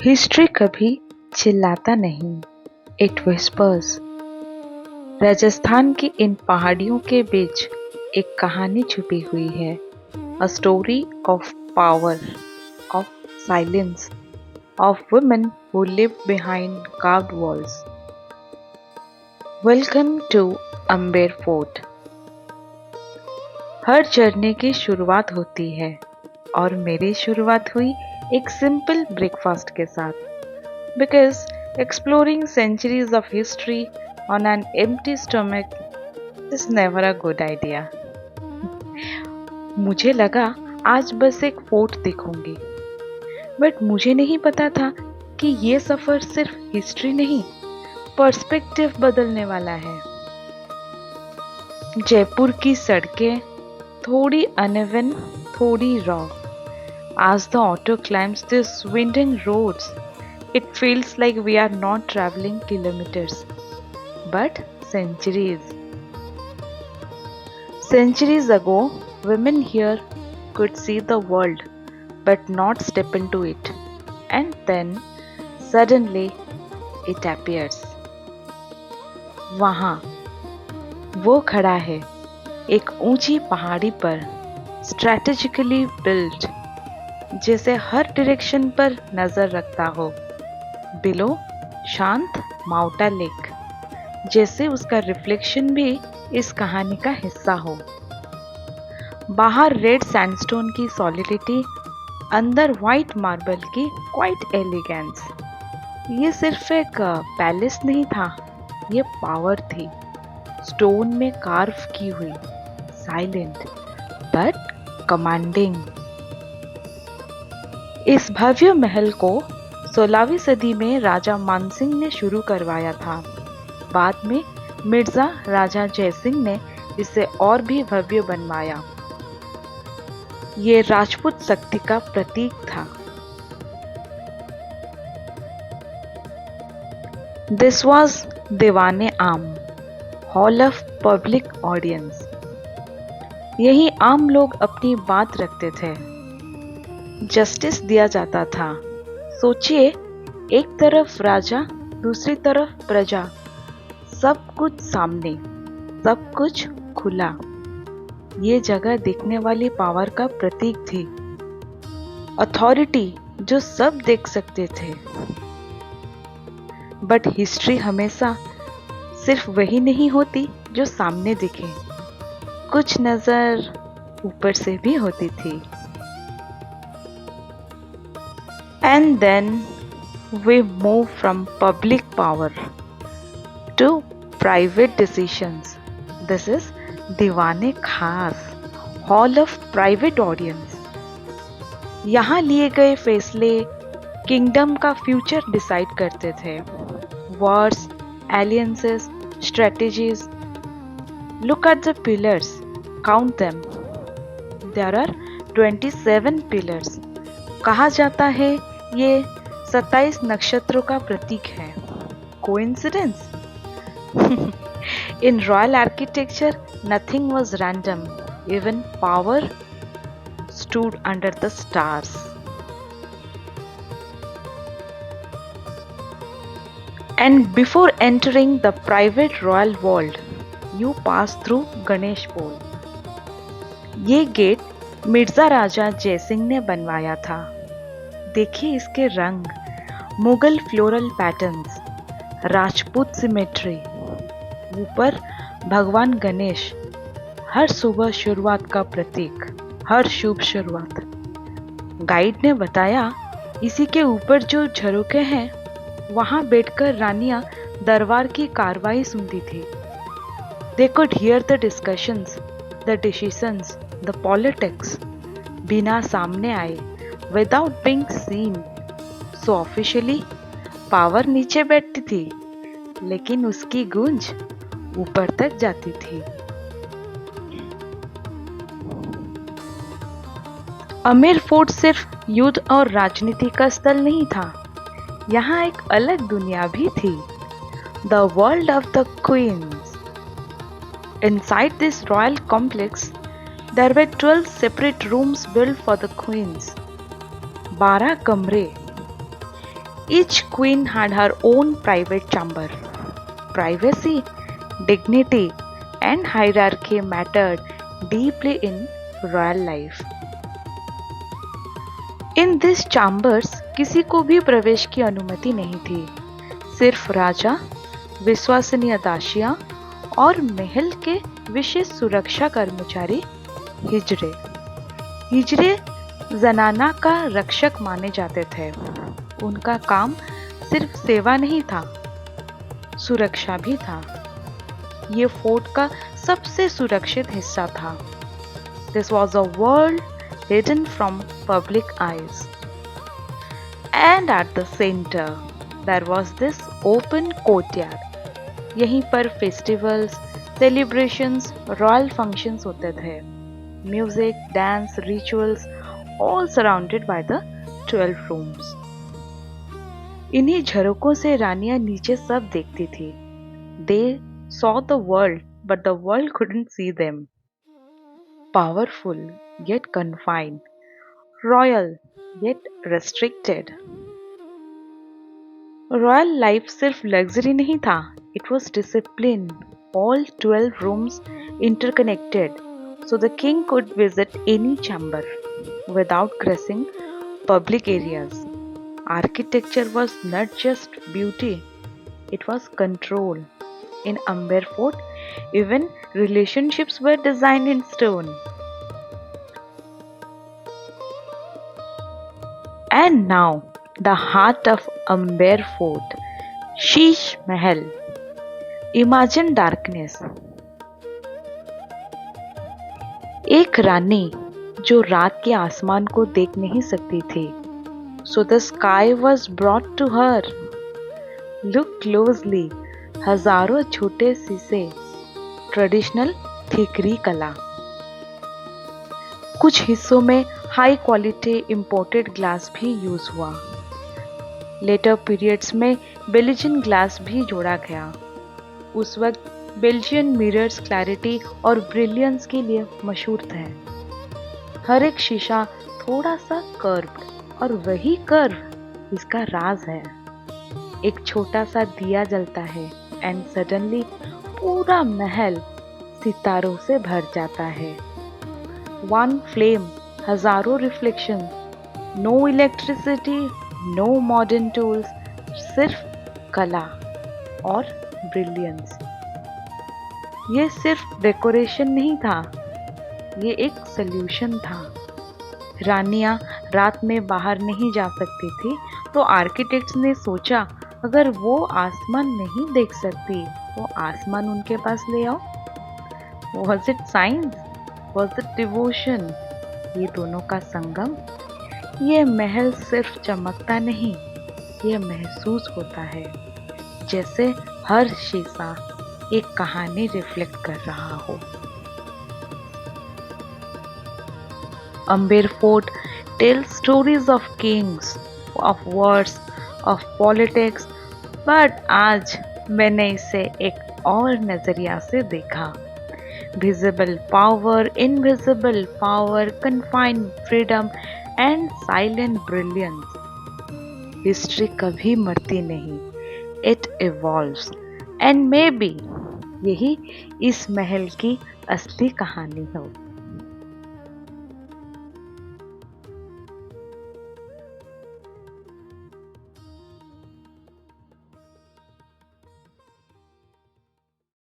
History कभी चिल्लाता नहीं, इट विस्पर्स। राजस्थान की इन पहाड़ियों के बीच एक कहानी छुपी हुई है। A story of power, of silence, of women who live behind carved walls. Welcome to Amber fort. हर जर्नी की शुरुआत होती है और मेरी शुरुआत हुई एक सिंपल ब्रेकफास्ट के साथ, because exploring centuries of history on an empty stomach is never a good idea. मुझे लगा आज बस एक फोर्ट देखूंगी, बट मुझे नहीं पता था कि ये सफर सिर्फ हिस्ट्री नहीं, पर्सपेक्टिव बदलने वाला है। जयपुर की सड़कें थोड़ी अनइवन, थोड़ी raw. As the auto climbs these winding roads, it feels like we are not traveling kilometers, but centuries. Centuries ago, women here could see the world, but not step into it. And then, suddenly, it appears. वहाँ वो खड़ा है, एक ऊंची पहाड़ी पर, strategically built, जैसे हर direction पर नजर रखता हो। बिलो शांत माउटा लेक, जैसे उसका रिफ्लेक्शन भी इस कहानी का हिस्सा हो। बाहर रेड सैंडस्टोन की सॉलिडिटी, अंदर व्हाइट मार्बल की क्वाइट एलिगेंस। ये सिर्फ एक पैलेस नहीं था, ये पावर थी, स्टोन में कार्व की हुई, साइलेंट बट कमांडिंग। इस भव्य महल को 16वीं सदी में राजा मानसिंह ने शुरू करवाया था। बाद में मिर्जा राजा जयसिंह ने इसे और भी भव्य बनवाया। ये राजपूत शक्ति का प्रतीक था। दिस वॉज दीवाने आम, हॉल ऑफ पब्लिक ऑडियंस। यही आम लोग अपनी बात रखते थे, जस्टिस दिया जाता था। सोचिए, एक तरफ राजा, दूसरी तरफ प्रजा, सब कुछ सामने, सब कुछ खुला। ये जगह देखने वाली पावर का प्रतीक थी, अथॉरिटी जो सब देख सकते थे। बट हिस्ट्री हमेशा सिर्फ वही नहीं होती जो सामने दिखे, कुछ नजर ऊपर से भी होती थी। And then we move from public power to private decisions. This is दीवाने खास, हॉल ऑफ प्राइवेट ऑडियंस। यहाँ लिए गए फैसले किंगडम का फ्यूचर डिसाइड करते थे। Wars, alliances, strategies. Look at the pillars, count them. There are 27 pillars. कहा जाता है ये 27 नक्षत्रों का प्रतीक है। Coincidence? In royal architecture, nothing was random. Even power stood under the stars. And before entering the private royal world, you pass through Ganesh Pol. ये gate Mirza राजा जयसिंह ने बनवाया था। देखिए इसके रंग, Mughal floral patterns, Rajput symmetry. ऊपर भगवान गणेश, हर सुबह शुरुआत का प्रतीक, हर शुभ शुरुआत। गाइड ने बताया, इसी के ऊपर जो झरोखे हैं, वहां बैठकर रानियां दरबार की कार्रवाई सुनती थी। They could hear the discussions, the decisions, the politics, बिना सामने आए, without being seen. So officially, power नीचे बैठती थी, लेकिन उसकी गूंज ऊपर तक जाती थी। अमेर फोर्ट सिर्फ युद्ध और राजनीति का स्थल नहीं था, यहाँ एक अलग दुनिया भी थी, the world of the queens. Inside this royal complex, there were 12 separate rooms built for the queens. 12 कमरे, Each queen had her own private chamber. Privacy, dignity, and hierarchy mattered deeply in royal life. In this chambers किसी को भी प्रवेश की अनुमति नहीं थी, सिर्फ राजा, विश्वसनीय दासियां और महल के विशेष सुरक्षा कर्मचारी हिजरे। हिजरे जनाना का रक्षक माने जाते थे। उनका काम सिर्फ सेवा नहीं था, सुरक्षा भी था। ये फोर्ट का सबसे सुरक्षित हिस्सा था। This was a world hidden from public eyes. And at the center, there was this open courtyard. यहीं पर फेस्टिवल्स, सेलिब्रेशंस, रॉयल फंक्शंस होते थे। Music, dance, rituals, all surrounded by the 12 rooms. इन्हीं झरोकों से रानियां नीचे सब देखती थी। They saw the world, but the world couldn't see them. Powerful yet confined, royal yet restricted. Royal life सिर्फ luxury नहीं था, it was discipline. All 12 rooms interconnected, so the king could visit any chamber without crossing public areas. Architecture was not just beauty, it was control. In Amber Fort, even relationships were designed in stone. And now, the heart of Amber Fort, Sheesh Mahal. Imagine darkness. एक रानी जो रात के आसमान को देख नहीं सकती थी. So the sky was brought to her. Look closely. हजारों छोटे शीशे, ट्रेडिशनल थिकरी कला। कुछ हिस्सों में हाई क्वालिटी इंपोर्टेड ग्लास भी यूज हुआ। लेटर पीरियड्स में बेल्जियन ग्लास भी जोड़ा गया। उस वक्त बेल्जियन मिरर्स क्लैरिटी और ब्रिलियंस के लिए मशहूर थे। हर एक शीशा थोड़ा सा कर्व्ड, और वही कर्व इसका राज है। एक छोटा सा दिया जलता है एंड सडनली पूरा महल सितारों से भर जाता है। वन फ्लेम, हजारों reflection, no electricity, no modern tools, सिर्फ कला और ब्रिलियंस। ये सिर्फ डेकोरेशन नहीं था, ये एक सल्यूशन था। रानियां रात में बाहर नहीं जा सकती थी, तो आर्किटेक्ट्स ने सोचा अगर वो आसमान नहीं देख सकती तो आसमान उनके पास ले आओ। Was it science? Was it devotion? ये दोनों का संगम। ये महल सिर्फ चमकता नहीं, ये महसूस होता है जैसे हर शीशा एक कहानी रिफ्लेक्ट कर रहा हो। Amber Fort tells stories of kings, of wars, of politics, but आज मैंने इसे एक और नजरिया से देखा। Visible power, invisible power, confined freedom and silent brilliance. History कभी मरती नहीं, it evolves, and maybe यही इस महल की असली कहानी हो।